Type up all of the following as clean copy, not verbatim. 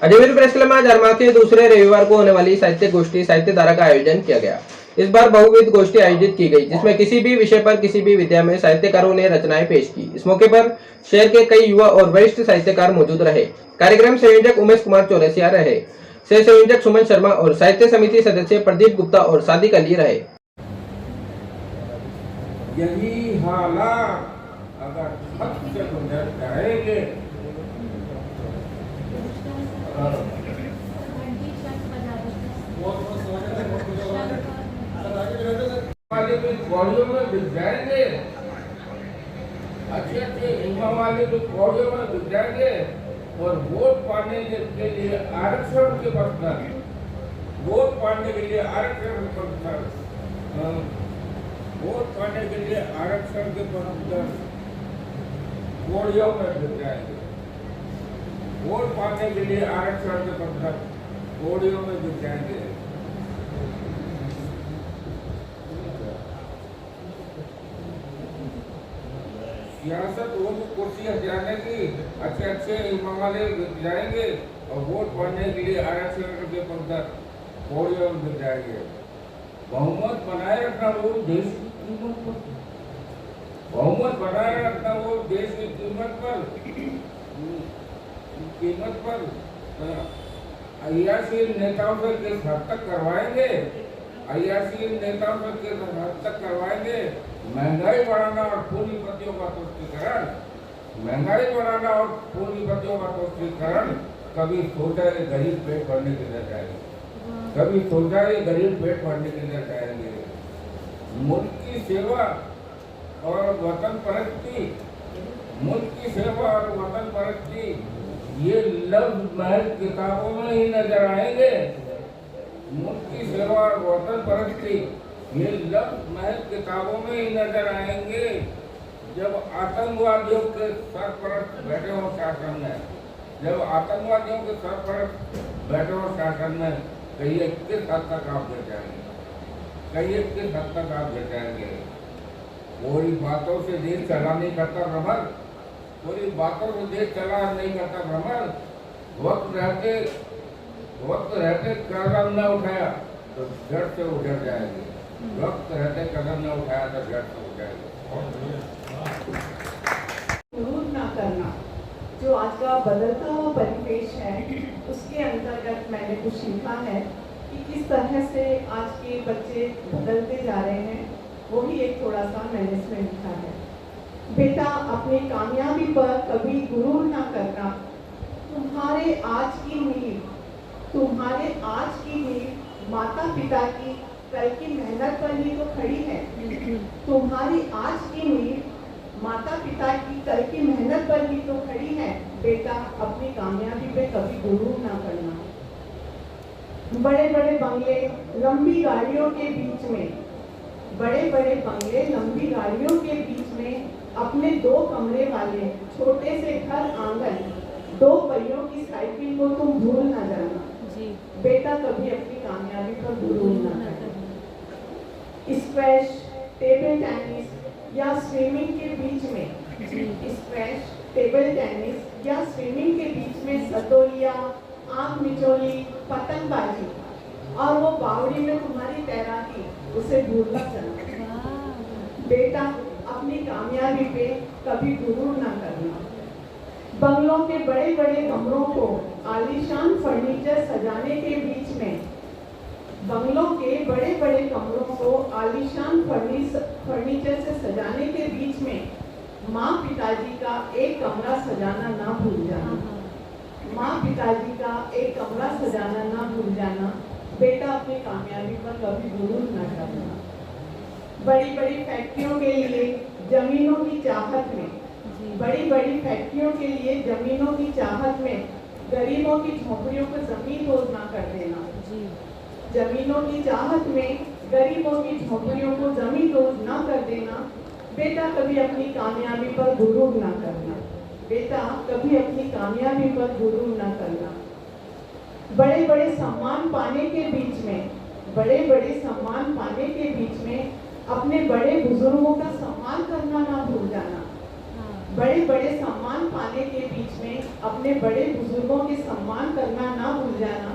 Ajmer press club में आज के दूसरे रविवार को होने वाली साहित्य गोष्ठी साहित्य धारा का आयोजन किया गया। इस बार बहुविध गोष्ठी आयोजित की गई, जिसमें किसी भी विषय पर किसी भी विधा में साहित्यकारों ने रचनाएं पेश की। इस मौके पर शहर के कई युवा और वरिष्ठ साहित्यकार मौजूद रहे। कार्यक्रम संयोजक उमेश कुमार चौरसिया रहे, सह संयोजक सुमन शर्मा और साहित्य समिति सदस्य प्रदीप गुप्ता और सादिक अली रहे। यही हालात अगर हद से गुजर जाएंगे वाले भी कॉलेजों में बिक जाएंगे, अच्छे अच्छे इमाम वाले भी कॉलेजों में बिक जाएंगे और वोट पाने के लिए आरक्षण के पत्थर, वोट पाने के लिए आरक्षण के पत्थर, वोट पाने के लिए आरक्षण के पत्थर कॉलेजों में बिक जाएंगे, वोट पाने के लिए आरक्षण के पत्थर कॉलेजों में बिक जाएंगे। सियासत वो कुर्सी हटाने की अच्छे अच्छे इमाम वाले जाएंगे और वोट पाने के लिए आरक्षण के पत्थर कौड़ियों में गिर जाएंगे। बहुमत बनाए रखना वो देश की कीमत पर, बहुमत बनाए रखना वो देश की कीमत पर अय्यासी नेताओं से किस हद तक करवाएंगे, अय्यासी नेताओं से किस हद तक करवाएंगे। महंगाई बढ़ाना और पूंजीपतियों का तुष्टीकरण, महंगाई बढ़ाना और पूंजीपतियों का तुष्टीकरण कभी सोचा है गरीब पेट भरने के लिए जाएंगे, कभी सोचा है गरीब पेट भरने के लिए जाएंगे। मुल्क की सेवा और वतन परस्ती, मुल्क की सेवा और वतन परस्ती ये लफ्ज महज किताबों में ही नजर आएंगे। मुल्क की सेवा और वतन परस्ती ये लफ्ज महज किताबों में ही नजर आएंगे जब आतंकवादियों के सरपरस्त बैठे हो शासन में, जब आतंकवादियों के सरपरस्त बैठे हो शासन में। कहिए किस हद तक आप गिर जाएंगे, कहिए किस हद तक आप गिर जाएंगे। कोई बातों से देश चला नहीं करता भ्रमर, कोई बातों से देश चला नहीं करता भ्रमर। वक्त रहते कदम न उठाया तो जड़ से उजड़ जाएगी, वक्त रहते कदम न उठाया तो जड़ से उठ जाएगी। ना करना जो आज का बदलता हुआ परिवेश है, उसके अंतर्गत मैंने कुछ सीखा है कि किस तरह से आज के बच्चे बदलते जा रहे हैं। वो ही एक थोड़ा सा मैंने इसमें लिखा है। बेटा, अपनी कामयाबी पर कभी गुरूर ना करना। तुम्हारे आज की नींव, तुम्हारे आज की नींव माता पिता की कल की मेहनत पर ही तो खड़ी है। तुम्हारी आज की नींव माता पिता की कल की मेहनत पर ही तो खड़ी है। बेटा, अपनी कामयाबी पे कभी गुरूर ना करना। बड़े बड़े बंगले लंबी गाड़ियों के बीच में, बड़े बड़े बंगले लंबी गाड़ियों के बीच में अपने 2 कमरे वाले छोटे से घर आंगन, 2 पहियों की साइकिल को तुम भूल ना जाना। बेटा, कभी अपनी कामयाबी पर गुरूर ना करना। स्क्वैश, टेबल टेनिस या स्विमिंग के बीच में, स्क्वैश, टेबल टेनिस या स्विमिंग के बीच में सतोलिया, आंख मिचोली, पतंगबाजी और वो बावड़ी में तुम्हारी तैराकी, उसे भूल ना जाना। बेटा, अपनी कामयाबी पे कभी गुरूर ना करना। बंगलों के बड़े बड़े कमरों को आलीशान फर्नीचर सजाने के बीच में, बंगलों के बड़े बड़े कमरों को आलीशान फर्नीचर से सजाने के बीच में माँ पिताजी का एक कमरा सजाना ना भूल जाना। माँ पिताजी का एक कमरा सजाना ना भूल जाना। बेटा, अपनी कामयाबी पर कभी गुरूर ना करना। बड़ी बड़ी फैक्ट्रियों के लिए जमीनों की चाहत में, बड़ी बड़ी फैक्ट्रियों के लिए जमीनों की चाहत में गरीबों की झोपड़ियों को जमीन रोज ना कर देना। जमीनों की चाहत में गरीबों की झोपड़ियों को जमीन रोज ना कर देना। बेटा, कभी अपनी कामयाबी पर गुरूर ना करना। बेटा, कभी अपनी कामयाबी पर गुरूर ना करना। बड़े बड़े सम्मान पाने के बीच में, बड़े बड़े सम्मान पाने के बीच में अपने बड़े बुजुर्गों का सम्मान करना ना भूल जाना। बड़े बड़े सम्मान पाने के बीच में अपने बड़े बुजुर्गों के सम्मान करना ना भूल जाना।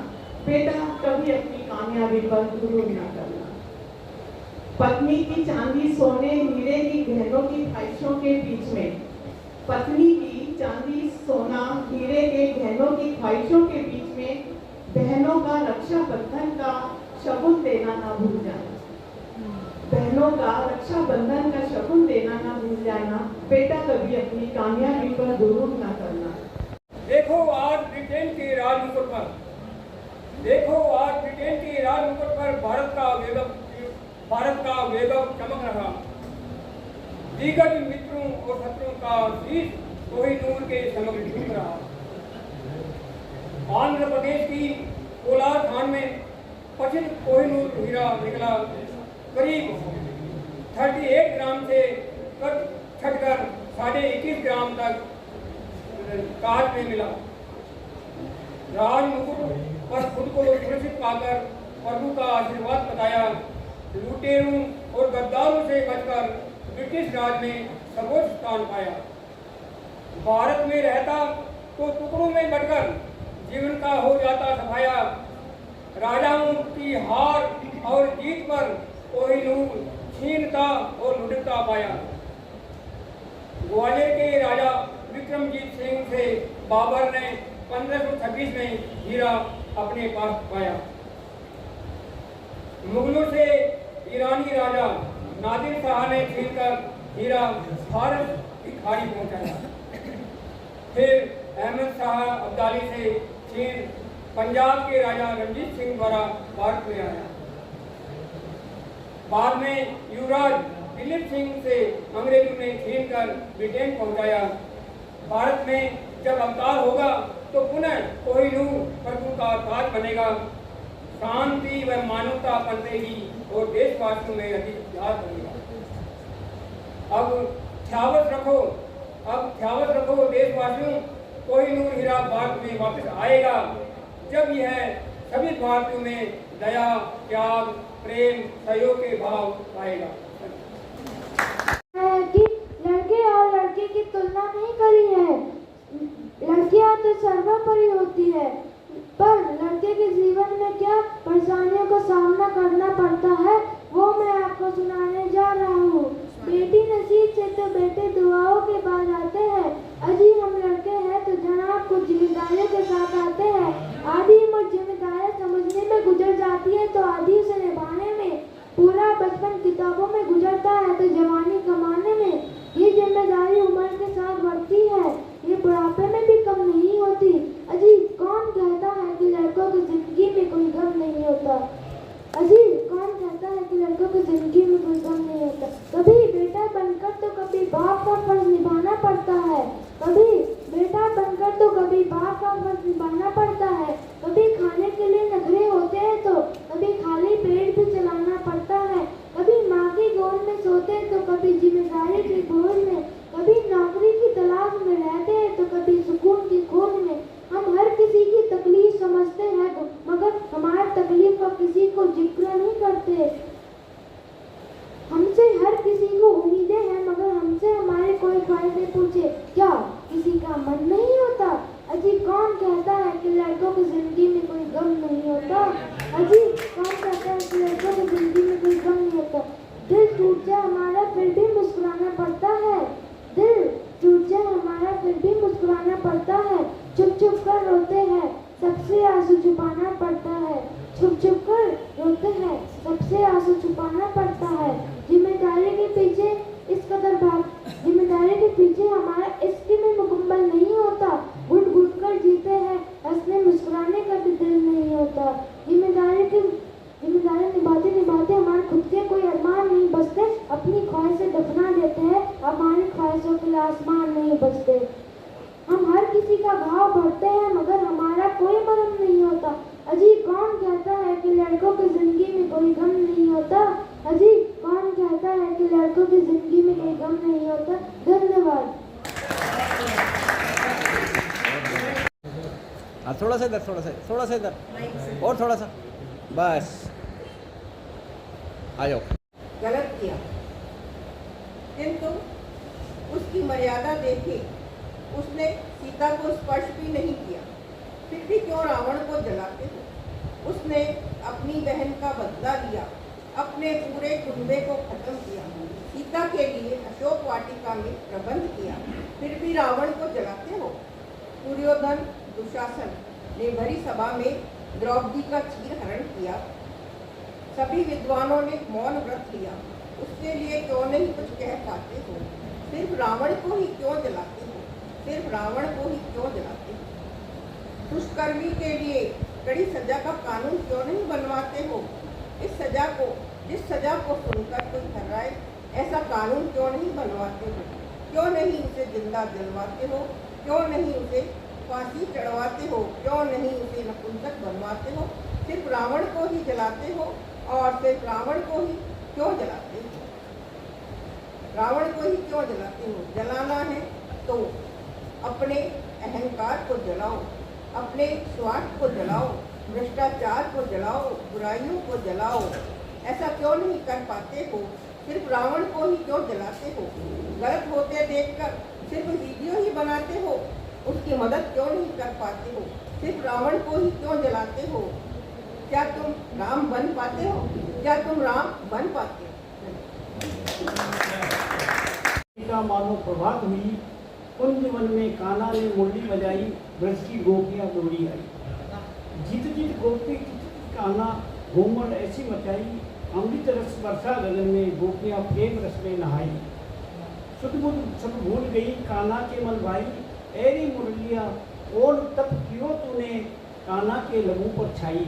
बेटा कभी अपनी कामयाबी पर गुरूर ना करना। पत्नी की चांदी सोने हीरे की गहनों की ख्वाहिशों के बीच में, पत्नी की चांदी सोना हीरे के गहनों की ख्वाहिशों के बीच में बहनों का रक्षा बंधन का शगुन देना ना भूल जाना। बहनों का रक्षा बंधन का शगुन देना ना भूल जाना। बेटा कभी अपनी कामयाबी पर गुरूर ना करना। देखो आज ब्रिटेन के राजमुकुट पर, देखो आज ब्रिटेन के राजमुकुट पर भारत का वैभव चमक रहा। दीगर मित्रों और शत्रुओं का शीश कोहिनूर के समग्र झुक रहा। आंध्र प्रदेश की कोलार खान में 25 कोहिनूर हीरा निकला। करीब 38 ग्राम से छटकर 21.5 ग्राम तक काज में मिला। राजमुकुट पर खुद को सुरक्षित पाकर प्रभु का आशीर्वाद बताया। लुटेरों और गद्दारों से बचकर ब्रिटिश राज में सर्वोच्च स्थान पाया। भारत में रहता तो टुकड़ों में बटकर जीवन का हो जाता सफाया। राजाओं की हार और जीत पर कोहिनूर छीनता और लुटता पाया। ग्वालियर के राजा विक्रमजीत सिंह से बाबर ने 1526 में हीरा अपने पास पाया। मुगलों से ईरानी राजा नादिर शाह ने छीनकर हीरा फारस की खाड़ी पहुंचाया। फिर अहमद शाह अब्दाली से छीन पंजाब के राजा रणजीत सिंह द्वारा भारत में आया। बाद में युवराज दिलीप सिंह से अंग्रेजों ने छीनकर ब्रिटेन पहुंचाया। भारत में जब अवतार होगा तो पुनः कोहिनूर प्रभु का ताज बनेगा। शांति व मानवता पनपेगी और देशवासियों में अधिकार बनेगा। अब ख्यावत रखो देशवासियों, कोहिनूर हीरा भारत में वापस आएगा जब यह सभी भारतीयों में दया, त्याग, प्रेम, सहयोग के भाव पाएगा। कि लड़के और लड़के की तुलना नहीं करी है। लड़कियां तो सर्वोपरि होती है, पर लड़के के जीवन में क्या परेशानियों का सामना करना पड़ता है वो मैं आपको सुनाने जा रहा हूँ। बेटी नसीब से तो बेटे दुआओं के बाद आते हैं। अजी हम लड़के हैं तो जनाब कुछ जिम्मेदारियों के साथ आते हैं। आधी उम्र जिम्मेदारियां समझने में गुजर जाती है तो आधी उसे निभाने में। पूरा बचपन किताबों में गुजरता है तो जवानी कमाने में। ये जिम्मेदारी उम्र के साथ बढ़ती है, ये बुढ़ापे में भी कम नहीं होती। अजी कौन कहता है कि लड़कों की जिंदगी में कोई गम नहीं होता? अजी कौन कहता है कि लड़कों की जिंदगी में कोई गम नहीं होता? कभी बेटा बनकर तो कभी बाप का फर्ज निभाना पड़ता है। कभी बेटा बनकर तो कभी बाप का फर्ज निभाना पड़ता है। कभी खाने के लिए नखरे होते हैं तो कभी खाली पेट भी चलाना पड़ता है। कभी माँ की गोद में सोते हैं तो कभी जिम्मेदारी की बोझ में। कभी नौकरी की तलाश में रहते हैं तो कभी सुकून की खोज में। हम हर किसी की तकलीफ समझते हैं मगर हमारी तकलीफ का किसी को जिक्र नहीं करते। हमसे हर किसी को उम्मीदें हैं मगर हमसे हमारे कोई ख्वाहिशें पूछे क्या किसी का मन नहीं होता? अजी कौन कहता है कि लड़कों की जिंदगी में कोई गम नहीं होता? अजी कौन कहता है कि लड़कों की जिंदगी में कोई गम नहीं होता? दिल टूट जाए हमारा फिर भी मुस्कुराना पड़ता है। दिल टूट जाए हमारा फिर भी मुस्कुराना पड़ता है। चुप चुप कर रोते हैं सबसे आंसू छुपाना पड़ता है। छुप छुप कर रोते हैं सबसे आंसू छुपाना पड़ता है। जिम्मेदारी के पीछे इस कदर भाग, जिम्मेदारी के पीछे हमारा इश्क में मुकम्मल नहीं होता। घुट घुट कर जीते हैं हंसने मुस्कुराने का भी दिल नहीं होता। जिम्मेदारी निभाते निभाते हमारे खुद के कोई अरमान नहीं बचते। अपनी ख्वाहिशें दफना देते हैं, हमारी ख्वाहिशों के लिए आसमान नहीं बचते। हम हर किसी का भाव भरते हैं मगर हमारा कोई मरम नहीं होता। अजी कौन कहता है कि लड़कों की जिंदगी में कोई गम नहीं होता? अजी कौन कहता है कि लड़कों की जिंदगी में कोई गम नहीं होता? धन्यवाद। थोड़ा सा इधर और थोड़ा सा बस आ जाओ। गलत किया, किंतु उसकी मर्यादा देखे। उसने सीता को स्पर्श भी नहीं किया, फिर भी क्यों रावण को जलाते हो। उसने अपनी बहन का बदला लिया, अपने पूरे कुंबे को खत्म किया, सीता के लिए अशोक वाटिका में प्रबंध किया, फिर भी रावण को जलाते हो। दुर्योधन दुशासन ने भरी सभा में द्रौपदी का चीर हरण किया। सभी विद्वानों ने मौन व्रत लिया, उसके लिए क्यों नहीं कुछ कह पाते हो। सिर्फ रावण को ही क्यों जलाते हो, सिर्फ रावण को ही क्यों जलाते हो। दुष्कर्मी के लिए कड़ी सजा का कानून क्यों नहीं बनवाते हो। जिस सजा को सुनकर कोई थर्राए, ऐसा कानून क्यों नहीं बनवाते हो। क्यों नहीं उसे जिंदा जलवाते हो, क्यों नहीं उसे फांसी चढ़वाते हो, क्यों नहीं उसे नपुंसक बनवाते हो। सिर्फ रावण को ही जलाते हो और सिर्फ रावण को ही क्यों जलाते हो। रावण को ही क्यों जलाते हो। जलाना है तो अपने अहंकार को जलाओ, अपने स्वार्थ को जलाओ, भ्रष्टाचार को जलाओ, बुराइयों को जलाओ। ऐसा क्यों नहीं कर पाते हो। सिर्फ रावण को ही क्यों जलाते हो। गलत होते देखकर सिर्फ वीडियो ही बनाते हो, उसकी मदद क्यों नहीं कर पाते हो। सिर्फ रावण को ही क्यों जलाते हो। क्या तुम राम बन पाते हो, क्या तुम राम बन पाते हो। मानो प्रभात हुई, कुंज वन में कान्हा ने मुरली बजाई, ब्रज की गोपियां दौड़ी आई। जित जित गोपी कान्हा घूमर ऐसी मचाई, अमृत रस वर्षा गगन में गोपियां प्रेम रस में नहाई। सुध बुध सब भूल गई कान्हा के मन भाई, ऐरी मुरलिया और तप कियो तूने, कान्हा के लबों पर छाई।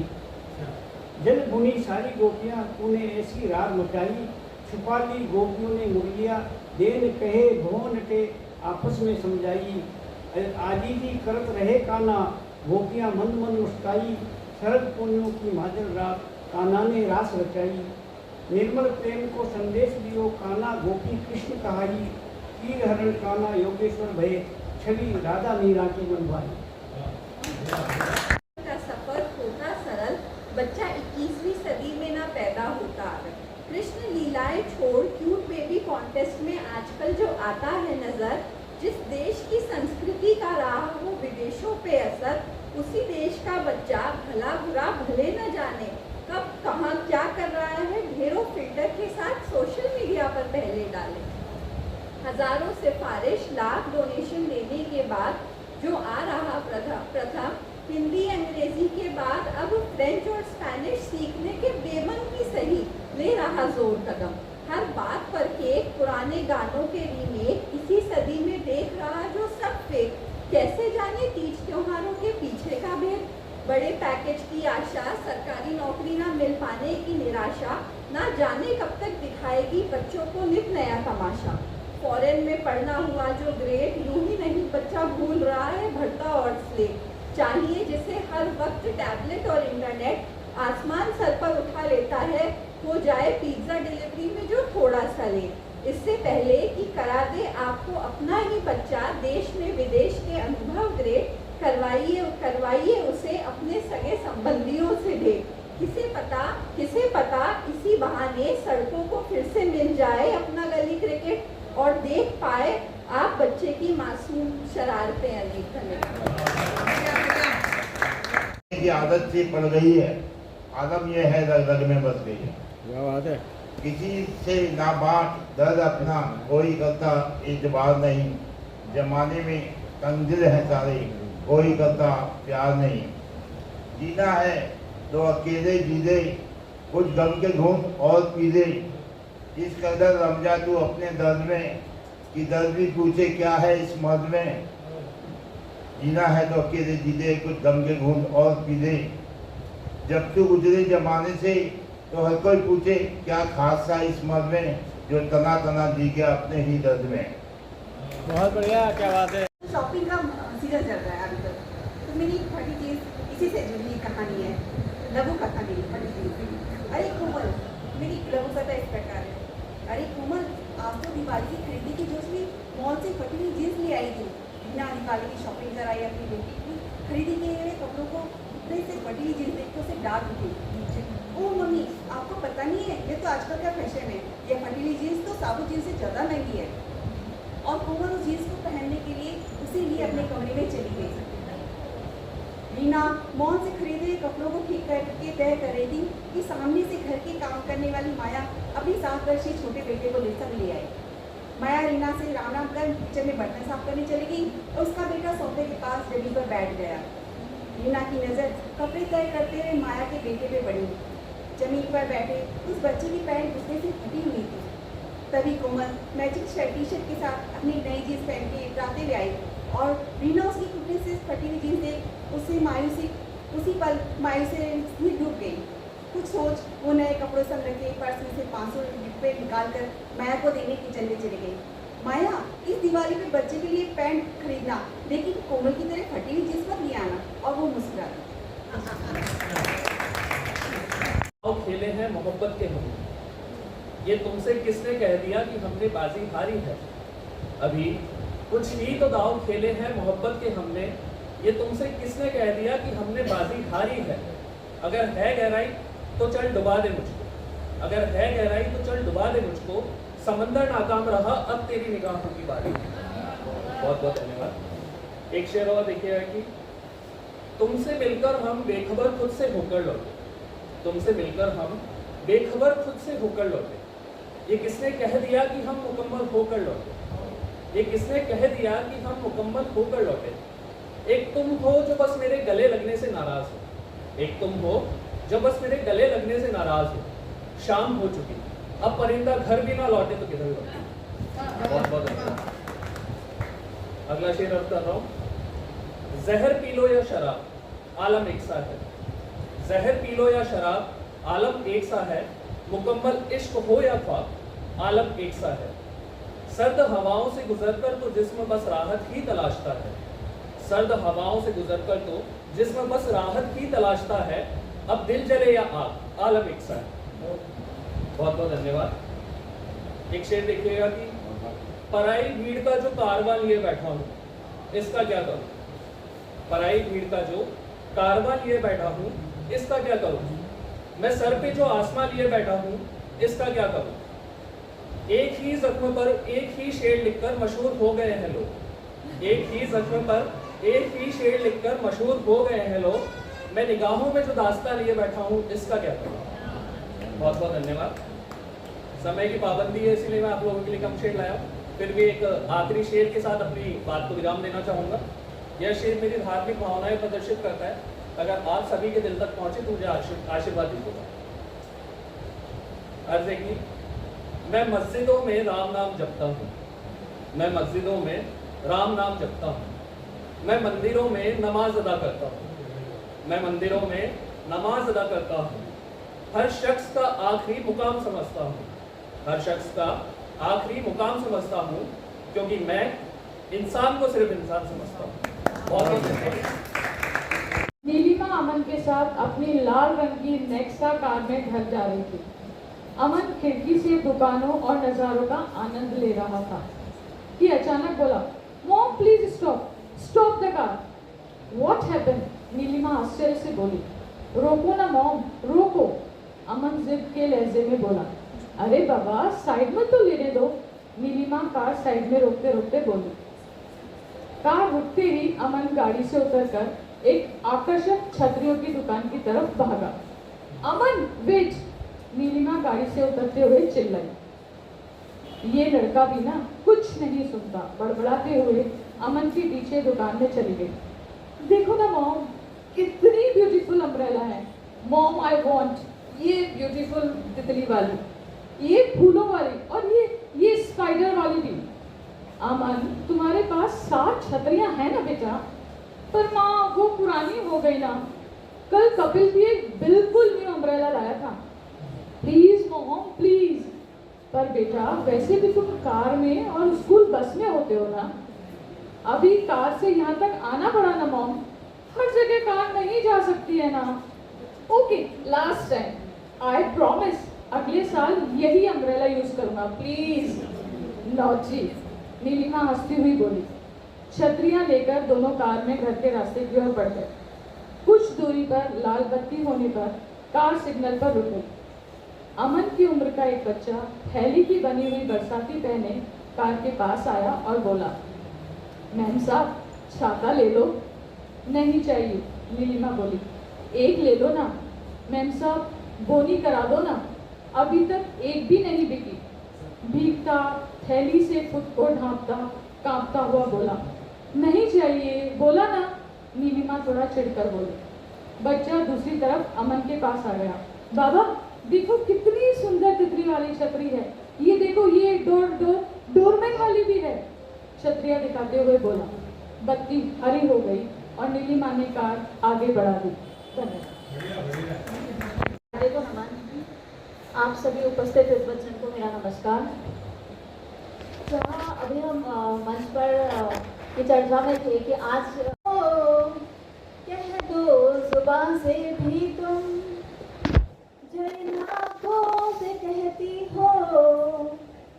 जल बुनी सारी गोपियां तूने ऐसी राग मचाई, छुपा ली गोपियों ने मुरलिया, देन कहे भवन के आपस में समझाई। आजीजी करत रहे कान्हा, गोपियां मंद मंद मुस्काई, शरद पुण्यों की माजल रात कान्हा ने रास रचाई। निर्मल प्रेम को संदेश दियो कान्हा गोपी कृष्ण कहाई, तीर हरण कान्हा योगेश्वर भय, छवि राधा मीरा की मनवाई। का सफर होता सरल, बच्चा 21वीं सदी में ना पैदा होता। कृष्ण लीलाएं छोड़ क्यूट बेबी कॉन्टेस्ट में आजकल जो आता है नजर, जिस देश की संस्कृति का रहा हो विदेशों पे असर, उसी देश का बच्चा भला बुरा भले न जाने कब कहाँ क्या कर रहा है, ढेरों फिल्टर के साथ सोशल मीडिया पर पहले डाले। हजारों सिफारिश लाख डोनेशन देने के बाद जो आ रहा प्रथम हिंदी अंग्रेजी के बाद अब फ्रेंच और स्पेनिश सीखने के बेमन की सही ले रहा जोर कदम। हर बात पर केक, पुराने गानों के रीमेक, इसी सदी में देख रहा जो सब फेक। कैसे जाने तीज त्योहारों के पीछे का भेद, बड़े पैकेज की आशा, सरकारी नौकरी ना मिल पाने की निराशा, ना जाने कब तक दिखाएगी बच्चों को नित नया तमाशा। फॉरेन में पढ़ना हुआ जो ग्रेट, यूं ही नहीं बच्चा भूल रहा है भरता और स्लेट। चाहिए जिसे हर वक्त टैबलेट और इंटरनेट, आसमान सर पर उठा लेता है, हो जाए पिज्जा डिलीवरी में जो थोड़ा सा लेट। इससे पहले कि करा दे आपको अपना ही बच्चा देश में विदेश के अनुभव ग्रेट, करवाइए उसे अपने सगे संबंधियों से भेंट। किसे पता इसी बहाने सड़कों को फिर से मिल जाए अपना गली क्रिकेट, और देख पाए आप बच्चे की मासूम शरारतें अनेक। की आदत से पड़ गई है, आदम यह है रग रग में बस गई है। क्या बात है। किसी से ना बात दर्द अपना कोई करता एतबार नहीं, जमाने में तंजिल है सारे कोई करता प्यार नहीं। जीना है तो अकेले जी दे, कुछ गम के घूंट और पी दे, इस कदर रमजा तू अपने दर्द में कि दर्द भी पूछे क्या है इस मर्द में। जीना है तो अकेले जी दे, कुछ गम के घूंट और पी दे, जब तू गुजरे जमाने से तो हर कोई पूछे क्या खास था इस मर्द में, जो तना तना जी गया अपने ही दर्द में। बहुत बढ़िया, क्या बात है। शॉपिंग का सीजन चल रहा है अभी तक, तो मेरी फटी चीज इसी से जुड़ी कहानी है। लघु कथा मेरी फटी चीज। अरे कोमल, मेरी लघु कथा इस प्रकार है। अरे कोमल, आप तो दिवाली की खरीदी की जोश में मॉल से फटी हुई जीन्स ले आई थी, बिना निकाली की शॉपिंग कराई अपनी बेटी की खरीदी के लिए कपड़ों को, इतने से फटी हुई जीन्स देख के उसे डांट उठी। ओ मम्मी, आपको पता नहीं है ये तो आजकल का फैशन है, ये फटी हुई जीन्स तो साबुत जीन्स से ज़्यादा महंगी है। और कोमल उस जीन्स को पहनने के लिए उसे लिए अपने कमरे में चली गई। रीना मॉल से खरीदे हुए कपड़ों को ठीक करके तय कर रही थी कि सामने से घर के काम करने वाली माया अपनी 7 वर्षीय छोटे बेटे को लेकर ले आई। माया रीना से राम राम कर किचन में बर्तन साफ करने चली गई और उसका बेटा सोफे के पास जमीन पर बैठ गया। रीना की नज़र कपड़े तय करते हुए माया के बेटे पे पड़ी। जमीन पर बैठे उस बच्चे की पैंट गुस्से से फटी हुई थी। तभी कोमल मैचिंग शर्ट टी शर्ट के साथ अपनी नई जीन्स पहन के इतराते हुए आई और रीना उसकी टूटने से फटी हुई जीन्स देख उसी पल मायूसी में डूब गई। कुछ सोच वो नए कपड़ों से रखे पर्स में से 500 रुपये निकालकर माया को देने किचन में चली गई। माया, इस दिवाली पे बच्चे के लिए पैंट खरीदना, लेकिन कोमल की तरह फटी हुई जीन्स मत ले आना। और वो मुस्कुरा खेले हैं मोहब्बत के हम, ये तुमसे किसने कह दिया कि हमने बाजी हारी है। अभी कुछ ही तो दाव खेले हैं मोहब्बत के हमने, ये तुमसे किसने कह दिया कि हमने बाजी हारी है। अगर है गहराई तो चल डुबा दे मुझको, अगर है गहराई तो चल डुबा दे मुझको, समंदर नाकाम रहा अब तेरी निगाहों की बारी। बहुत बहुत धन्यवाद। एक शेर और देखिएगा कि तुमसे मिलकर हम बेखबर खुद से होकर लौटे, तुमसे मिलकर हम बेखबर खुद से होकर लौटे, ये किसने कह दिया कि हम मुकम्मल होकर लौटे, ये किसने कह दिया कि हम मुकम्मल होकर लौटे। एक तुम हो जो बस मेरे गले लगने से नाराज हो, एक तुम हो जो बस मेरे गले लगने से नाराज हो, शाम हो चुकी अब परिंदा घर भी ना लौटे तो किधर लौटे। बहुत बहुत धन्यवाद। अगला शेर अर्थ कर रहा हूँ। जहर पी लो या शराब आलम एक सा है, जहर पी लो या शराब आलम एक सा है, मुकम्मल इश्क हो या ख्वाब आलम एक सा है। सर्द हवाओं से गुजरकर तो जिस्म बस राहत ही तलाशता है, सर्द हवाओं से गुजरकर तो जिस्म बस राहत ही तलाशता है, अब दिल जले या आग आलम एक सा है। बहुत बहुत धन्यवाद। एक शेर देखिएगा कि पराई भीड़ का जो कारवां लिए बैठा हूँ इसका क्या करूँ, पराई भीड़ का जो कारवां लिए बैठा हूँ इसका क्या करूँ, मैं सर पे जो आसमां लिए बैठा हूँ इसका क्या करूँ। एक ही जख्म पर एक ही शेर लिखकर मशहूर हो गए हैं लोग, एक ही जख्म पर एक ही शेर लिखकर मशहूर हो गए हैं लोग, मैं निगाहों में जो दास्तां लिए बैठा हूँ इसका क्या करूँ। बहुत बहुत धन्यवाद। समय की पाबंदी है इसलिए मैं आप लोगों के लिए कम शेर लाया हूँ, फिर भी एक आखिरी शेर के साथ अपनी बात को विराम देना चाहूँगा। यह शेर मेरी धार्मिक भावनाएं प्रदर्शित करता है, अगर आप सभी के दिल तक पहुँचे तो मुझे आशीर्वादित होगा। अर्ज है कि मैं मस्जिदों में राम नाम जपता हूँ, मैं मस्जिदों में राम नाम जपता हूँ, मैं मंदिरों में नमाज अदा करता हूँ, मैं मंदिरों में नमाज अदा करता हूँ, हर शख्स का आखिरी मुकाम समझता हूँ, हर शख्स का आखिरी मुकाम समझता हूँ, क्योंकि मैं इंसान को सिर्फ इंसान समझता हूँ। बहुत बहुत धन्यवाद। नीलिमा अमन के साथ अपनी लाल रंग की नेक्सा कार में घर जा रही थी। अमन खिड़की से दुकानों और नज़ारों का आनंद ले रहा था कि अचानक बोला, mom please stop, stop the car. What happened? Nilima आश्चर्य से बोली। रोको ना मॉम, रोको। अमन जिद के लहजे में बोला। अरे बाबा साइड में तो लेने दो। नीलिमा कार साइड में रोकते रोकते बोली। कार रुकते ही अमन गाड़ी से उतरकर एक आकर्षक छतरियों की दुकान की तरफ भागा। अमन वेट! नीलिमा गाड़ी से उतरते हुए चिल्लाई। ये लड़का भी ना कुछ नहीं सुनता। बड़बड़ाते हुए अमन के पीछे दुकान में चली गई। देखो ना मॉम, कितनी ब्यूटीफुल अम्ब्रेला है। मॉम आई वांट ये ब्यूटीफुल तितली वाली, ये फूलों वाली और ये स्पाइडर वाली भी। अमन तुम्हारे पास 7 छतरियां हैं ना बेटा? पर माँ वो पुरानी हो गई ना। कल कपिल भी एक बिल्कुल न्यू अम्ब्रेला लाया था। Please mom please. पर बेटा वैसे भी तुम कार में और स्कूल बस में होते हो ना। अभी कार से यहाँ तक आना पड़ा ना मॉम, हर जगह कार नहीं जा सकती है ना। Okay last time, I promise अगले साल यही अम्ब्रेला यूज करूंगा प्लीज। नॉटी। नीलिमा हंसती हुई बोली। छतरियां लेकर दोनों कार में घर के रास्ते की ओर बढ़ गए। कुछ दूरी पर लाल बत्ती होने पर कार सिग्नल पर रुक गई। अमन की उम्र का एक बच्चा थैली की बनी हुई बरसाती पहने कार के पास आया और बोला, मैम साहब छाता ले लो। नहीं चाहिए, नीलिमा बोली। एक ले लो ना। मैम साहब बोनी करा दो ना, अभी तक एक भी नहीं बिकी। भीगता थैली से खुद को ढांपता कांपता हुआ बोला, नहीं चाहिए बोला ना। नीलिमा थोड़ा चिढ़कर बोली। बच्चा दूसरी तरफ अमन के पास आ गया। बाबा देखो कितनी सुंदर तितली वाली छतरी है, ये देखो ये डोरमेट वाली भी है। छतरियां दिखाते हुए बोला। बत्ती हरी हो गई और नीलिमा ने कार आगे बढ़ा दी। देखो नमन, आप सभी उपस्थित विद्वजन को मेरा नमस्कार। जहाँ अभी हम मंच पर की चर्चा में थे कि आज कह दो जुबान से भी तुम जो इन आँखों से कहती हो,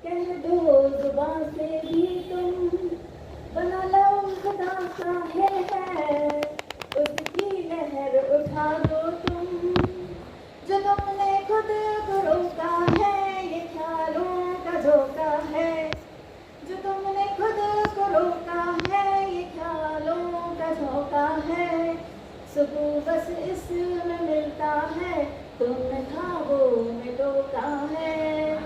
कह दो जुबान से भी तुम बना लो खुदा है उसकी लहर उठा दो तुम जो तुमने खुद को रोका है, ये ख्यालों का धोखा है जो तुमने खुद को रोका है, ये ख्यालों का धोखा है। सुकून बस इसमें मिलता है, तुमने ख्वाबों में टोका है।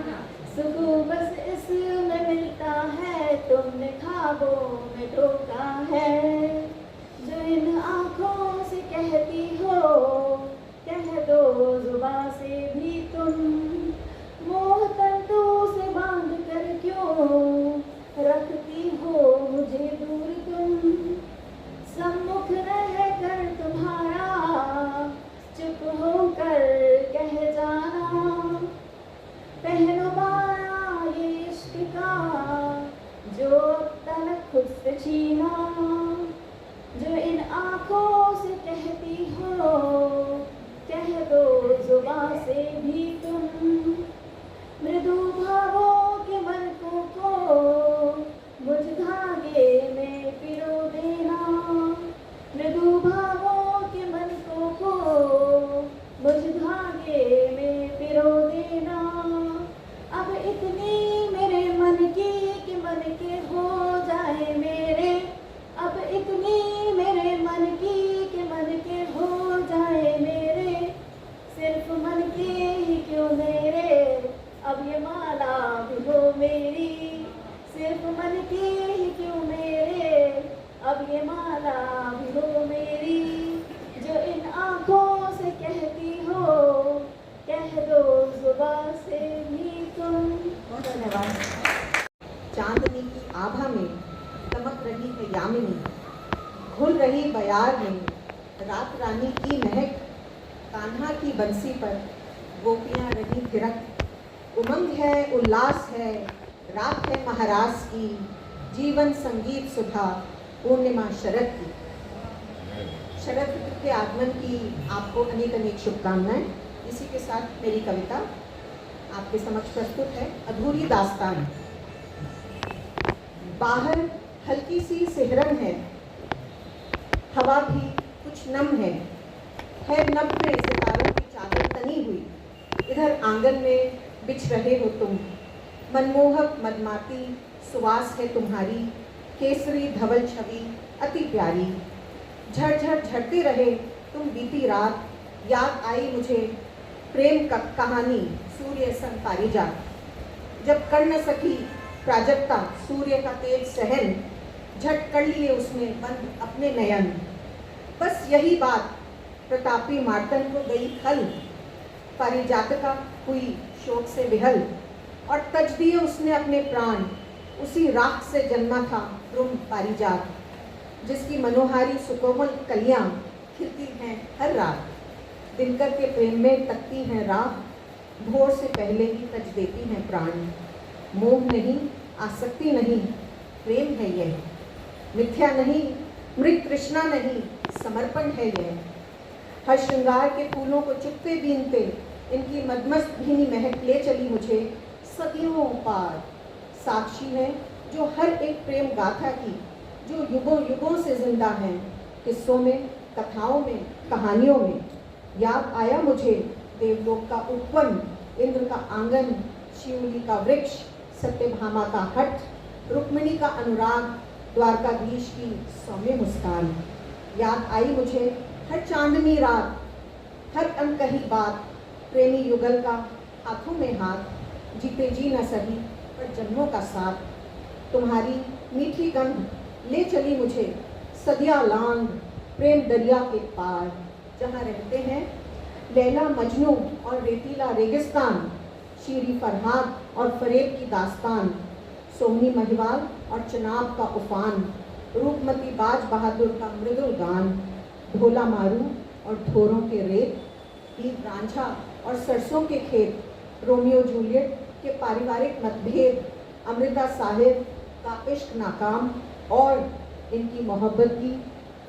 सुकून बस इसमें मिलता है, तुमने ख्वाबों में टोका है। जो इन आँखों से कहती हो, कह दो जुबां से भी तुम मोह तंतु से बांध कर क्यों रखती हो मुझे दूर तुम। सम्मुख रह कर तुम्हारा चुप होकर कह जाना, पहनो माया ये इश्क का जो तलक खुद से छीना। जो इन आँखों से कहती हो, कह दो जुबां से भी तुम मृदु भावों के मनकों को मुझ धागे में पिरो देना। मृदु भावों के मनकों को मुझ धागे में पिरो देना। अब इतनी मेरे मन की कि मन के हो जाए मेरे, अब इतनी मेरे मन की कि मन के हो जाए मेरे। सिर्फ मन के ही क्यों मेरे, अब ये माला भी हो मेरी। सिर्फ मन के ही क्यों मेरे, अब ये माला भी हो मेरी। जो इन आँखों से कहती हो, कह दो जुबां से भी तुम। धन्यवाद। चांदनी की आभा में चमक रही है यामिनी, घुल रही बयार में रात रानी की महक। कान्हा की बंसी पर गोपियां रही थिरक। उमंग है उल्लास है रात है महाराज की, जीवन संगीत सुधा पूर्णिमा शरद की। शरद ऋतु के आगमन की आपको अनेक अनेक शुभकामनाएं। इसी के साथ मेरी कविता आपके समक्ष प्रस्तुत है, अधूरी दास्तान। बाहर हल्की सी सिहरन है, हवा भी कुछ नम है नभ में सितारों की चादर तनी हुई। इधर आंगन में बिछ रहे हो तुम, मनमोहक मदमाती सुवास है तुम्हारी। केसरी धवल छवि अति प्यारी, झरझर झरते रहे तुम बीती रात। याद आई मुझे प्रेम का कहानी सूर्य सन पारिजात। जब कर न सकी प्राजक्ता सूर्य का तेज सहन, झट कर लिए उसने बंद अपने नयन। बस यही बात प्रतापी मार्तन को गई खल, पारिजातका हुई शोक से विहल। और तज दिए उसने अपने प्राण, उसी राख से जन्मा था ध्रुव पारिजात। जिसकी मनोहारी सुकोमल कलियां खिलती हैं हर रात। दिनकर के प्रेम में तकती हैं राह, भोर से पहले ही तज देती हैं प्राण। मोह नहीं, आसक्ति नहीं, प्रेम है यह, मिथ्या नहीं, मृत तृष्णा नहीं, समर्पण है यह। हर श्रृंगार के फूलों को चुपते बीनते इनकी मदमस्त भीनी महक ले चली मुझे सदियों पार। साक्षी है जो हर एक प्रेम गाथा की, जो युगों युगों से जिंदा है। किस्सों में, कथाओं में, कहानियों में। याद आया मुझे देवलोक का उपवन, इंद्र का आंगन, शिवली का वृक्ष, सत्यभामा का हट, रुक्मिणी का अनुराग, द्वारकाधीश की सौम्य मुस्कान। याद आई मुझे हर चांदनी रात, हर अनकही बात, प्रेमी युगल का हाथों में हाथ, जीते जी न सही पर जन्मों का साथ। तुम्हारी मीठी गंध ले चली मुझे सदिया लांग प्रेम दरिया के पार, जहाँ रहते हैं लैला मजनू और रेतीला रेगिस्तान, शीरी फरहाद और फरेब की दास्तान, सोहनी महिवाल और चनाब का उफान, रूपमती बाज बहादुर का मृदुल गान, ढोला मारू और ठोरों के रेत, हीर रांझा और सरसों के खेत, रोमियो जूलियट के पारिवारिक मतभेद, अमृता साहिब का इश्क नाकाम और इनकी मोहब्बत की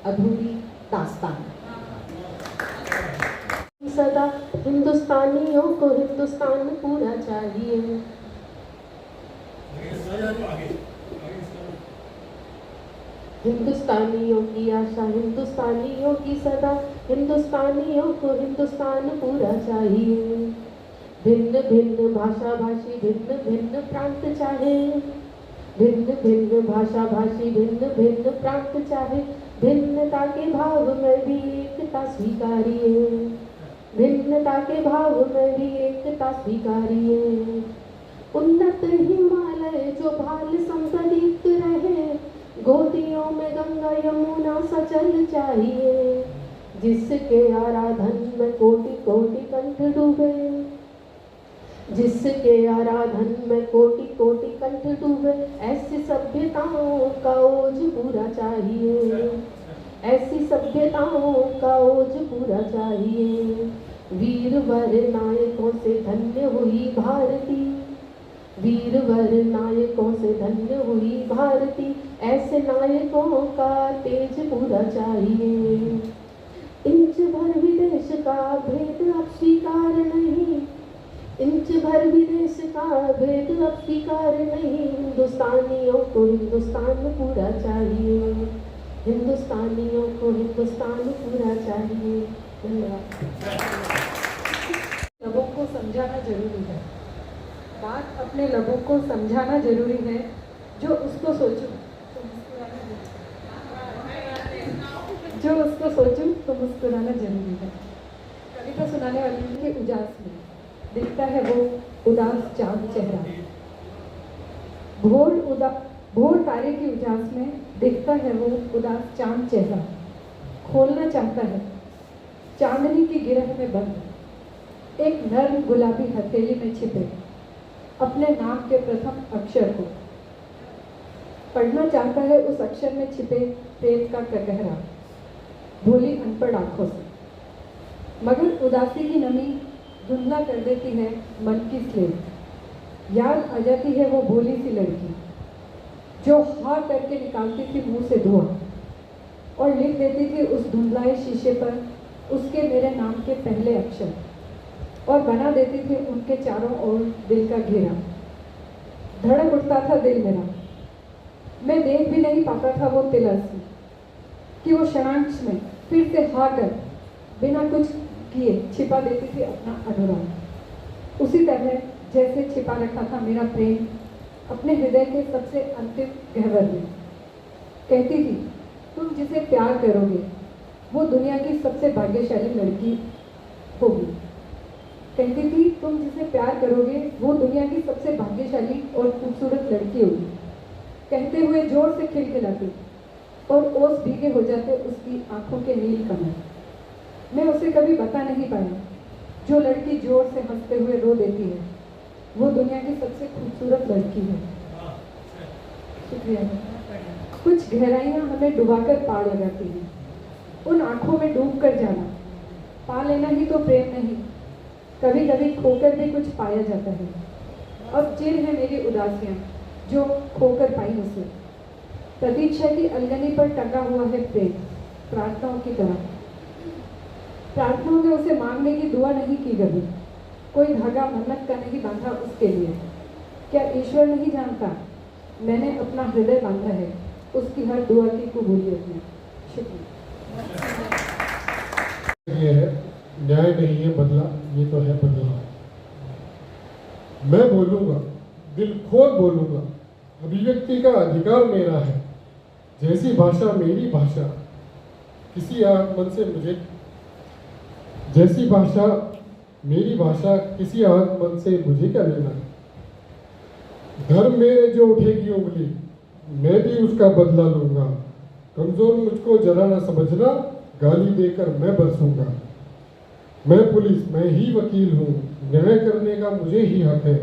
अधूरी दास्तान। सदा हिंदुस्तानियों को हिंदुस्तान पूरा चाहिए। हिंदुस्तानियों की आशा हिंदुस्तानियों की सदा, हिंदुस्तानियों को हिंदुस्तान पूरा चाहिए। भिन्न भिन्न भाषा भाषी भिन्न भिन्न प्रांत चाहे, भिन्न भिन्न भाषा भाषी भिन्न भिन्न प्रांत चाहे, भिन्नता के भाव में भी एकता स्वीकारिए, भिन्नता के भाव में भी एकता स्वीकारिए। उन्नत हिमालय जो भाल संतलित रहे, गोदियों में गंगा यमुना सचल चाहिए, जिसके आराधन में कोटि कोटि कंठ डूबे, जिसके आराधन में कोटि कोटि कंठ डूबे। ऐसी सभ्यताओं का ओज पूरा चाहिए, ऐसी सभ्यताओं का ओज पूरा चाहिए। वीरवर नायकों से धन्य हुई भारती, वीरवर नायकों से धन्य हुई भारती, ऐसे नायकों का तेज पूरा चाहिए। इंच भर विदेश का भेद अब स्वीकार नहीं, इंच भर विदेश का भेद अब स्वीकार नहीं। हिंदुस्तानियों को हिंदुस्तान पूरा चाहिए, हिंदुस्तानियों को हिंदुस्तान पूरा चाहिए। लोगों को समझाना जरूरी है, बात अपने लोगों को समझाना जरूरी है। जो उसको सोचूं जो उसको सोचूं तो मुस्कुराना जरूरी है। कविता सुनाने वाली के उजास में दिखता है वो उदास चांद चेहरा, भोर तारे की उजास में दिखता है वो उदास चांद चेहरा। खोलना चाहता है चांदनी की गिरह में बंद एक नर्म गुलाबी हथेली में छिपे अपने नाम के प्रथम अक्षर को। पढ़ना चाहता है उस अक्षर में छिपे प्रेम का ककहरा, भोली अनपढ़ आंखों से। मगर उदासी की नमी धुंधला कर देती है मन की स्लेट। याद आ जाती है वो भोली सी लड़की जो हाँ करके निकालती थी मुंह से धुआं और लिख देती थी उस धुंधलाए शीशे पर उसके मेरे नाम के पहले अक्षर, और बना देती थी उनके चारों ओर दिल का घेरा। धड़क उठता था दिल मेरा, मैं देख भी नहीं पाता था वो तिलस्म कि वो क्षणांश में फिर से हाँ कर बिना कुछ किए छिपा देती थी अपना अनुराग, उसी तरह जैसे छिपा रखा था मेरा प्रेम अपने हृदय के सबसे अंतिम गहवर में। कहती थी तुम जिसे प्यार करोगे वो दुनिया की सबसे भाग्यशाली लड़की होगी। कहती थी तुम जिसे प्यार करोगे वो दुनिया की सबसे भाग्यशाली और खूबसूरत लड़की होगी। कहते हुए जोर से खिलखिलाती और ओस भीगे हो जाते उसकी आंखों के नील कमल। मैं उसे कभी बता नहीं पाया जो लड़की जोर से हंसते हुए रो देती है वो दुनिया की सबसे खूबसूरत लड़की है। शुक्रिया। कुछ गहराइयाँ हमें डुबाकर पार लगाती हैं, उन आंखों में डूब कर जाना, पा लेना ही तो प्रेम नहीं, कभी कभी खोकर भी कुछ पाया जाता है। अब चिर है मेरी उदासियाँ जो खोकर पाई उसे। प्रतीक्षा की अलगनी पर टका हुआ है प्रेम प्रार्थनाओं की तरह। प्रार्थनाओं में उसे मांगने की दुआ नहीं की कभी, कोई धागा मन्नत का नहीं बांधा उसके लिए। क्या ईश्वर नहीं जानता मैंने अपना हृदय बांधा है उसकी हर दुआ की कबूलियत में। शुक्रिया। ये है न्याय नहीं है बदला, ये तो है बदलाव। मैं बोलूँगा, दिल खोल बोलूँगा, अभिव्यक्ति का अधिकार मेरा है। जैसी भाषा मेरी भाषा, किसी आगमन से मुझे जैसी भाषा मेरी भाषा, किसी आगमन से मुझे क्या लेना। धर्म मेरे जो उठेगी उंगली, मैं भी उसका बदला लूंगा। कमजोर मुझको जरा ना समझना, गाली देकर मैं बरसूंगा। मैं पुलिस, मैं ही वकील हूँ, न्याय करने का मुझे ही हक है।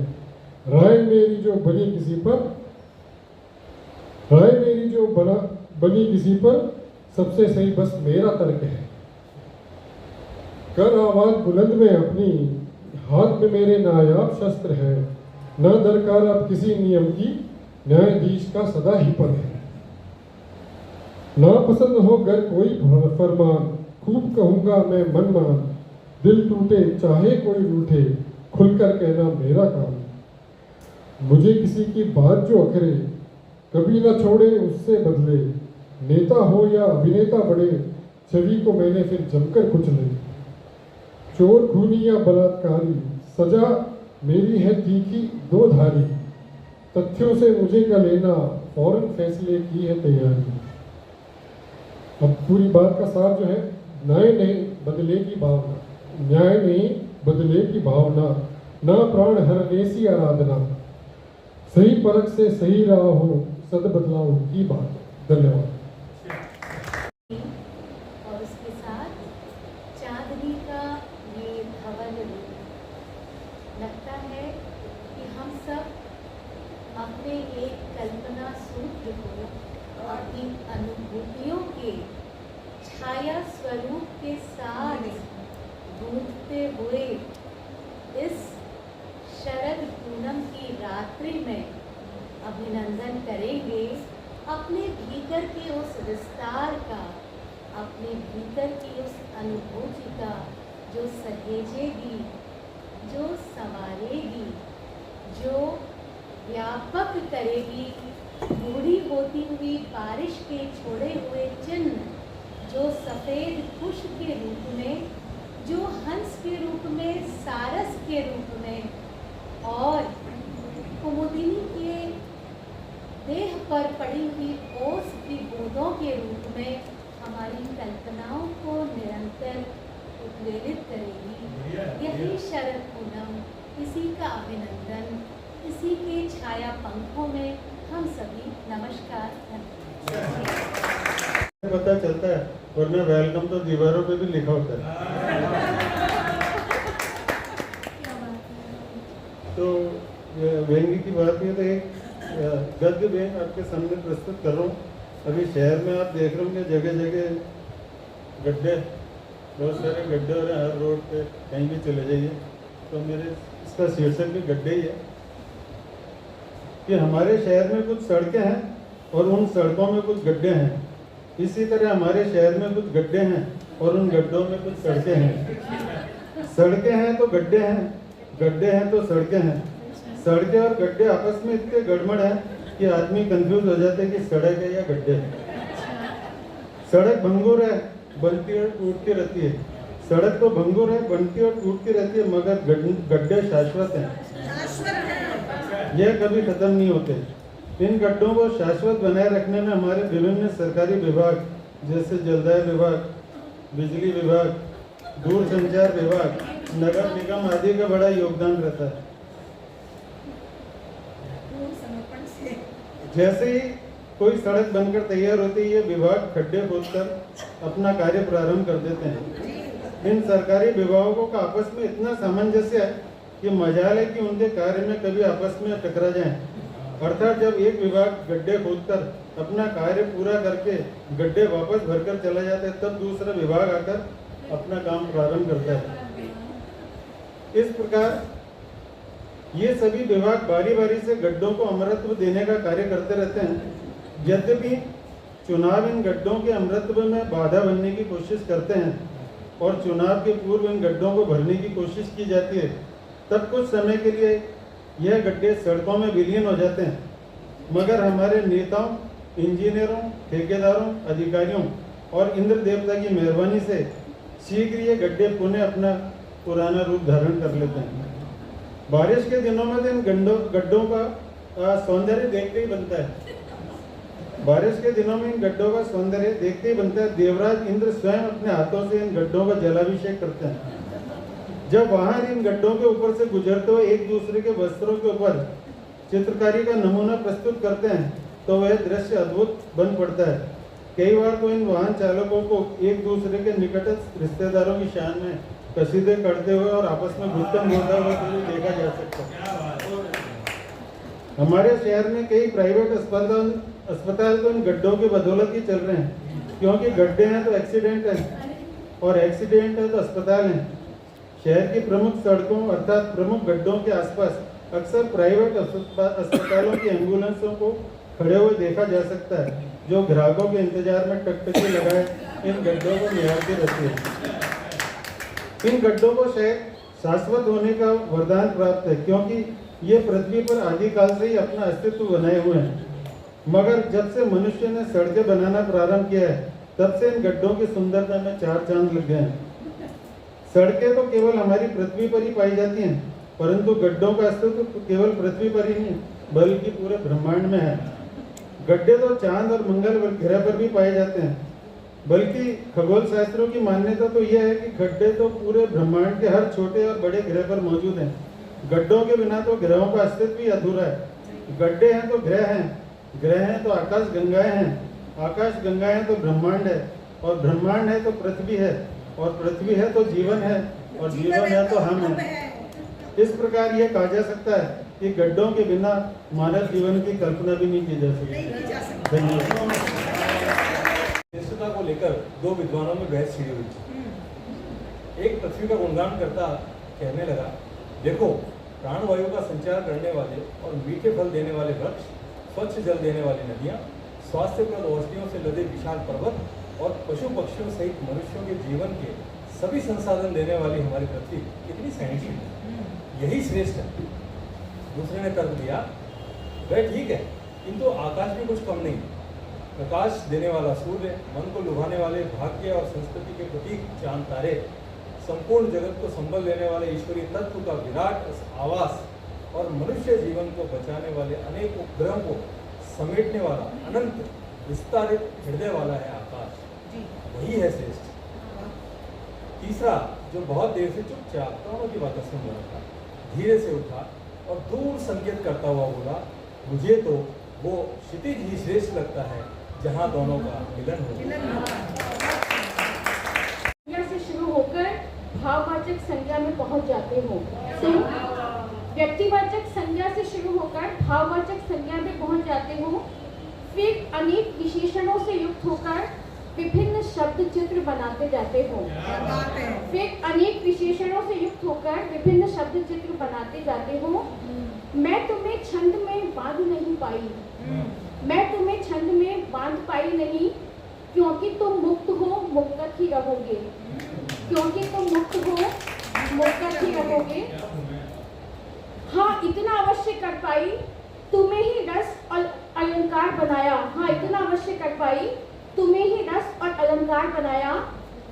राय मेरी जो बनी किसी पर, सबसे सही बस मेरा तर्क है। कर आवाज बुलंद में अपनी, हाथ में मेरे नायाब शस्त्र है। न दरकार अब किसी नियम की, न्यायाधीश का सदा ही पद है। ना पसंद हो गर कोई फरमान, खूब कहूंगा मैं मन मान। दिल टूटे चाहे कोई रूठे, खुलकर कहना मेरा काम। मुझे किसी की बात जो अखरे, कभी ना छोड़े उससे बदले। नेता हो या अभिनेता बड़े, छवि को मैंने फिर जमकर कुचले। चोर खूनी या बलात्कारी, सजा मेरी है तीखी दो धारी। तथ्यों से मुझे क्या लेना, फौरन फैसले की है तैयारी। अब पूरी बात का सार जो है, न्याय नहीं बदले की भावना, न्याय नहीं बदले की भावना। ना प्राण हरने सी आराधना, सही परख से सही राह हो, सद बदलाव की बात। धन्यवाद। और उसके साथ चांदनी का ये धवल रूप, लगता है कि हम सब अपने एक कल्पना सूत्र को अपनी अनुभूतियों के छाया स्वरूप के साथ गूंथते हुए इस शरद पूनम की रात्रि में अभिनंदन करेंगे अपने भीतर के उस विस्तार का, अपने भीतर की उस अनुभूति का, जो सहेजेगी, जो संवारेगी, जो व्यापक करेगी बूढ़ी होती हुई बारिश के छोड़े हुए चिन्ह, जो सफ़ेद पुष्प के रूप में, जो हंस के रूप में, सारस के रूप में और कुमुदिनी के देह पर पड़ी हुई ओस की बूंदों के रूप में हमारी कल्पनाओं को निरंतर उत्प्रेरित करेगी। यही शरद पूनम, इसी का अभिनंदन, इसी के छाया पंखों में हम सभी नमस्कार करते हैं। पता चलता है, वरना वेलकम तो दीवारों पे भी लिखा होता है। तो व्यंग्य की बात है तो एक गद्य में आपके सामने प्रस्तुत कर रहा हूँ। अभी शहर में आप देख रहे होंगे जगह जगह गड्ढे, बहुत सारे गड्ढे हो रहे हैं हर रोड पे, कहीं भी चले जाइए। तो मेरे इसका शीर्षक भी गड्ढे ही है कि हमारे शहर में कुछ सड़कें हैं और उन सड़कों में कुछ गड्ढे हैं। इसी तरह हमारे शहर में कुछ गड्ढे हैं और उन गड्ढों में कुछ सड़कें हैं। सड़कें हैं तो गड्ढे हैं, गड्ढे हैं तो सड़कें हैं। सड़कें और गड्ढे आपस में इतने गड़बड़ हैं कि आदमी कंफ्यूज हो जाते हैं कि सड़क है या गड्ढे है। सड़क भंगुर है, बनती और टूटती रहती है। सड़क तो भंगुर है, बनती और टूटती रहती है, मगर गड्ढे शाश्वत हैं, यह कभी खत्म नहीं होते। इन गड्ढों को शाश्वत बनाए रखने में हमारे विभिन्न सरकारी विभाग जैसे जलदाय विभाग, बिजली विभाग, दूरसंचार विभाग, नगर निगम आदि का बड़ा योगदान रहता है। जैसे ही कोई सड़क बनकर तैयार होती है, ये विभाग खड्डे खोदकर अपना कार्य प्रारंभ कर देते हैं। इन सरकारी विभागों का आपस में इतना सामंजस्य है कि मजाल है कि उनके कार्य में कभी आपस में टकरा जाएं। अर्थात जब एक विभाग गड्ढे खोदकर अपना कार्य पूरा करके गड्ढे वापस भरकर चला जाता है, तब दूसरा विभाग आकर अपना काम प्रारंभ करता है। इस प्रकार ये सभी विभाग बारी बारी से गड्ढों को अमरत्व देने का कार्य करते रहते हैं। यद्यपि चुनाव इन गड्ढों के अमरत्व में बाधा बनने की कोशिश करते हैं और चुनाव के पूर्व इन गड्ढों को भरने की कोशिश की जाती है, तब कुछ समय के लिए यह गड्ढे सड़कों में विलीन हो जाते हैं। मगर हमारे नेताओं, इंजीनियरों, ठेकेदारों, अधिकारियों और इंद्र देवता की मेहरबानी से शीघ्र ये गड्ढे पुनः अपना पुराना रूप धारण कर लेते हैं। बारिश के दिनों में तो इन गड्ढों का सौंदर्य देखते ही बनता है। बारिश के दिनों में इन गड्ढों का सौंदर्य देखते ही बनता है। देवराज इंद्र स्वयं अपने हाथों से इन गड्ढों का जलाभिषेक करते हैं। जब वहां इन गड्ढों के ऊपर से गुजरते हुए एक दूसरे के वस्त्रों के ऊपर चित्रकारी का नमूना प्रस्तुत करते हैं तो वह दृश्य अद्भुत बन पड़ता है। कई बार तो इन वाहन चालकों को एक दूसरे के निकटस्थ रिश्तेदारों की शान में कसीदे करते हुए और आपस में गुफ्तगू बोलते हुए देखा जा सकता है। हमारे शहर में कई प्राइवेट अस्पताल तो इन गड्ढों की बदौलत ही चल रहे हैं, क्योंकि गड्ढे हैं तो एक्सीडेंट है और एक्सीडेंट है तो अस्पताल है। शहर की प्रमुख सड़कों अर्थात प्रमुख गड्ढों के आसपास अक्सर प्राइवेट अस्पतालों की एम्बुलेंसों को खड़े हुए देखा जा सकता है, जो ग्राहकों के इंतजार में टकटकी लगाए इन गड्ढों को निहारती रहती है। इन गड्ढों को शायद शाश्वत होने का वरदान प्राप्त है, क्योंकि ये पृथ्वी पर आदिकाल से ही अपना अस्तित्व बनाए हुए हैं। मगर जब से मनुष्य ने सड़कें बनाना प्रारंभ किया है तब से इन गड्ढों की सुंदरता में चार चांद लग गए हैं। सड़कें तो केवल हमारी पृथ्वी पर ही पाई जाती हैं, परंतु गड्ढों का अस्तित्व केवल पृथ्वी पर ही नहीं बल्कि पूरे ब्रह्मांड में है। गड्ढे तो चांद और मंगल ग्रह पर भी पाए जाते हैं, बल्कि खगोल शास्त्रों की मान्यता तो यह है कि गड्ढे तो पूरे ब्रह्मांड के हर छोटे और बड़े ग्रह पर मौजूद हैं। गड्ढों के बिना तो ग्रहों का अस्तित्व ही अधूरा है। गड्ढे हैं तो ग्रह हैं, ग्रह हैं तो आकाश गंगाएं हैं, आकाश गंगाएं हैं तो ब्रह्मांड है, और ब्रह्मांड है तो पृथ्वी है, और पृथ्वी है तो जीवन है, और जीवन है तो हम हैं। इस प्रकार यह कहा जा सकता है कि गड्ढों के बिना मानव जीवन की कल्पना भी नहीं की जा सकती। धन्यवाद। श्रेष्ठता को लेकर दो विद्वानों में बहस छिड़ी हुई थी। एक पृथ्वी का गुणगान करता कहने लगा, देखो प्राणवायु का संचार करने वाले और मीठे फल देने वाले वृक्ष, स्वच्छ जल देने वाली नदियाँ, स्वास्थ्यप्रद औषधियों से लदे विशाल पर्वत और पशु पक्षियों सहित मनुष्यों के जीवन के सभी संसाधन देने वाली हमारी पृथ्वी कितनी सहनशील है, यही श्रेष्ठ है। दूसरे ने तर्क दिया, वह ठीक है, किंतु आकाश भी कुछ कम नहीं। प्रकाश देने वाला सूर्य, मन को लुभाने वाले भाग्य और संस्कृति के प्रतीक चांद तारे, संपूर्ण जगत को संबल लेने वाले ईश्वरीय तत्व का विराट आवास और मनुष्य जीवन को बचाने वाले अनेक उपग्रहों को समेटने वाला अनंत विस्तारित हृदय वाला है आकाश, वही है श्रेष्ठ। तीसरा, जो बहुत देर से चुपचाप दोनों की बातें सुन रहा था, धीरे से उठा और दूर संकेत करता हुआ बोला, मुझे तो वो क्षितिज ही श्रेष्ठ लगता है जहाँ दोनों का मिलन हो। से शुरू होकर भाववाचक संज्ञा में पहुंच जाते हो। तो व्यक्तिवाचक संज्ञा से शुरू होकर भाववाचक संज्ञा में पहुंच जाते हो, फिर अनेक विशेषणों से युक्त होकर विभिन्न शब्द चित्र बनाते जाते हो। फिर अनेक विशेषणों से युक्त होकर विभिन्न शब्द चित्र बनाते जाते हो। मैं तुम्हें छंद में बांध नहीं पाई, मैं तुम्हें छंद में बांध पाई नहीं, क्योंकि तुम मुक्त हो मुक्त ही रहोगे, क्योंकि तुम मुक्त हो मुक्त ही रहोगे। हाँ, इतना अवश्य कर पाई, तुम्हें ही रस और अलंकार बनाया। हाँ, इतना अवश्य कर पाई, तुम्हें ही रस और अलंकार बनाया।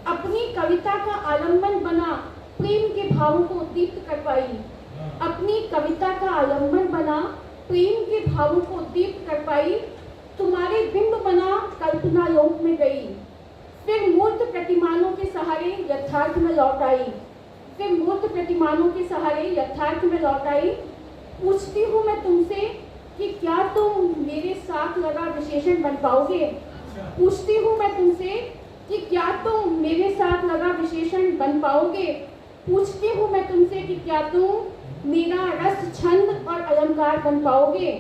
अपनी कविता का आलम्बन बना, प्रेम के भावों को उद्दीप्त कर पाई। अपनी कविता का आलम्बन बना, प्रेम के भावों को उद्दीप्त कर पाई। तुम्हारे बिंब बना, कल्पना लोक में गई, फिर मूर्त प्रतिमानों के सहारे यथार्थ में लौट आई, फिर मूर्त प्रतिमानों के सहारे यथार्थ में लौट आई। पूछती हूँ मैं तुमसे कि क्या तुम मेरे साथ लगा विशेषण बन पाओगे? पूछती हूँ मैं तुमसे कि क्या तुम मेरे साथ लगा विशेषण बन पाओगे? पूछती हूँ मैं तुमसे कि क्या तुम मेरा रस छंद और अलंकार बन पाओगे?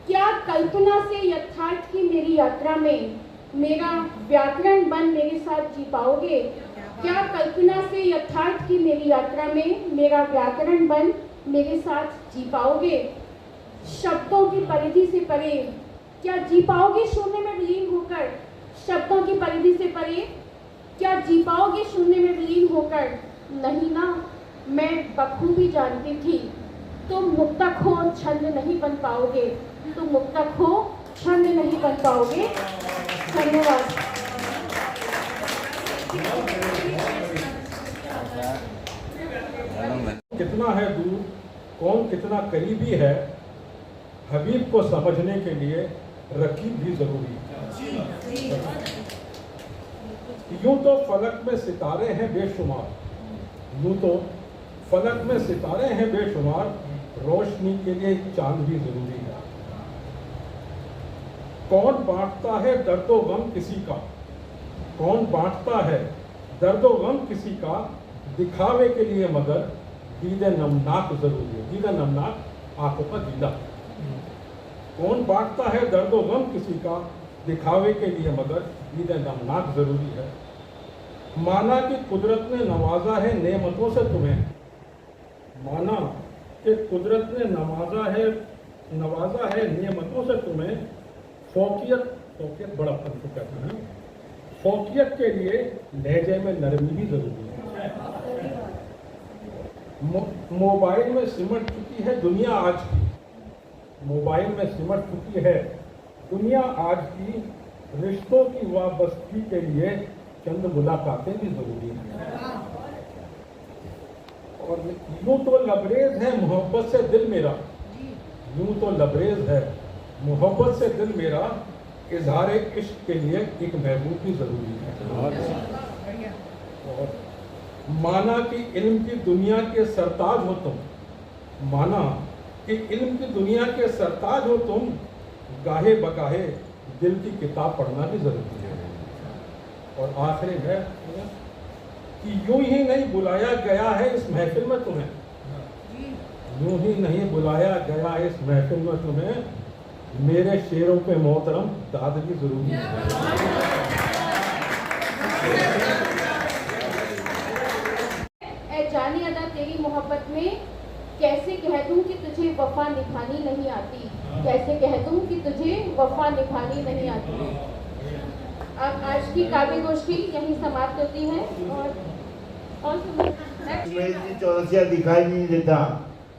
क्या कल्पना से यथार्थ की मेरी यात्रा में मेरा व्याकरण बन मेरे साथ जी पाओगे? क्या कल्पना से यथार्थ की मेरी यात्रा में मेरा व्याकरण बन मेरे साथ जी पाओगे? शब्दों की परिधि से परे क्या जी पाओगे शून्य में विलीन होकर? शब्दों की परिधि से परे क्या जी पाओगे शून्य में विलीन होकर? नहीं ना, मैं बखूबी जानती थी तुम मुक्तक हो, छंद नहीं बन पाओगे, तुम मुक्तक हो, छंद नहीं बन पाओगे। धन्यवाद। कितना है दूर, कौन कितना करीबी है, हबीब को समझने के लिए रकीब भी जरूरी है। यूं तो फलक में सितारे हैं बेशुमार, यूं तो फलक में सितारे हैं बेशुमार, रोशनी के लिए चांद भी जरूरी है। कौन बांटता है दर्दो गम किसी का, कौन बांटता है दर्दो गम किसी का, दिखावे के लिए मगर दीदे नमनाक जरूरी है। दीदा नमनाक आंखों का दीदा। कौन बांटता है दर्दो गम किसी का, दिखावे के लिए मगर दीदे नमनाक जरूरी है। माना कि कुदरत ने नवाजा है नेमतों से तुम्हें, माना कि कुदरत ने नवाजा है नेमतों से तुम्हें, फौकियत बड़प्पन को कहते हैं, फौकियत के लिए लहजे में नरमी भी जरूरी है। मोबाइल में सिमट चुकी है दुनिया आज की, मोबाइल में सिमट चुकी है दुनिया आज की, रिश्तों की वाबस्तगी के लिए चंद मुलाकातें भी जरूरी हैं। और यूं तो लबरेज है मोहब्बत से दिल मेरा, यूं तो लबरेज है मोहब्बत से दिल मेरा, इजहार इश्क के लिए एक महबूब भी जरूरी है। और माना कि इल्म की दुनिया के सरताज हो तुम, माना कि इल्म की दुनिया के सरताज हो तुम, गाहे बगाहे दिल की किताब पढ़ना भी जरूरी है। और आखिरी है कि यूं ही नहीं बुलाया गया है इस महफिल में तुम्हें, यूं ही नहीं बुलाया गया है इस महफिल में तुम्हें, मेरे शेरों पे मोहतरम दाद भी जरूरी है। ऐ जानी अदा तेरी मोहब्बत में, कैसे कह दूं कि तुझे वफा निभानी नहीं आती, कैसे कह दूं कि तुझे वफा निभानी नहीं आती। अब आज की काव्य गोष्ठी यहीं समाप्त होती है। और मेरी चौरसिया दिखाई नहीं देता,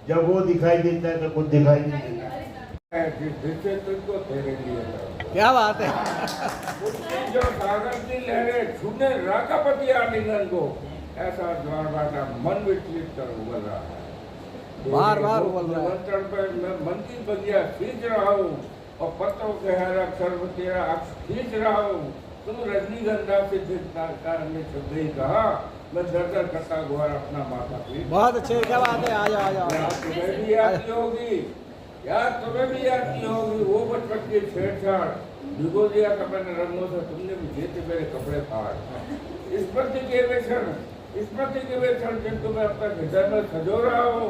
जब वो दिखाई देता है तो कुछ दिखाई नहीं देता। जिससे तुझको तेरे लिए क्या बात है। जो सागर की लहरें छूने राकापति आलिंगन को, ऐसा ज्वार भाटा मन विचलित कर उबल रहा है। बार बार उबल रहा है। पर मैं मन की बगिया खींच रहा हूँ और पत्तों के हर अक्षर में तेरा अक्ष खींच रहा हूँ। तुम रजनीगंधा से ने छुप गई कहा, मैं दर दर करता गुहार अपना माथा पीट। बहुत अच्छे, क्या बात है। आ जाओ आ जाओ। तुम्हें भी आती होगी यार, तुम्हें भी आती होगी वो बचपन की छेड़छाड़, भिगो दिया कपड़े ने रंगों से, तुमने भी जेते मेरे कपड़े फाड़। इस प्रति के वेक्षण जिनको मैं अपना हृदय में सजो रहा हूँ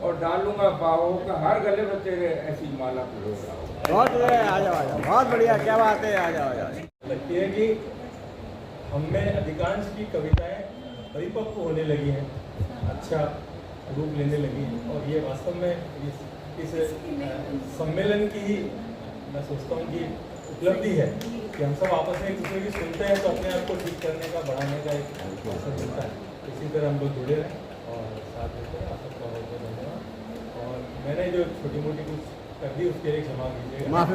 और डालूंगा पाओ का हर गले में तेरे ऐसी माला पिरो रहा हूँ। बहुत बढ़िया, आ जाओ आ जाओ। बहुत बढ़िया, क्या बात है। आ जाओ आ जाओ। लगती है कि हमें अधिकांश की कविताएं परिपक्व होने लगी हैं, अच्छा रूप लेने लगी हैं। और ये वास्तव में इस सम्मेलन की ही मैं सोचता हूँ कि उपलब्धि है कि हम सब आपस में एक दूसरे की सुनते हैं तो अपने आप को ठीक करने का, बढ़ाने का एक अवसर मिलता है। इसी तरह हम लोग जुड़े रहें और साथ में आप सबका बहुत बहुत धन्यवाद। और मैंने जो छोटी मोटी कुछ कर दी उसके लिए क्षमा कीजिएगा। माफी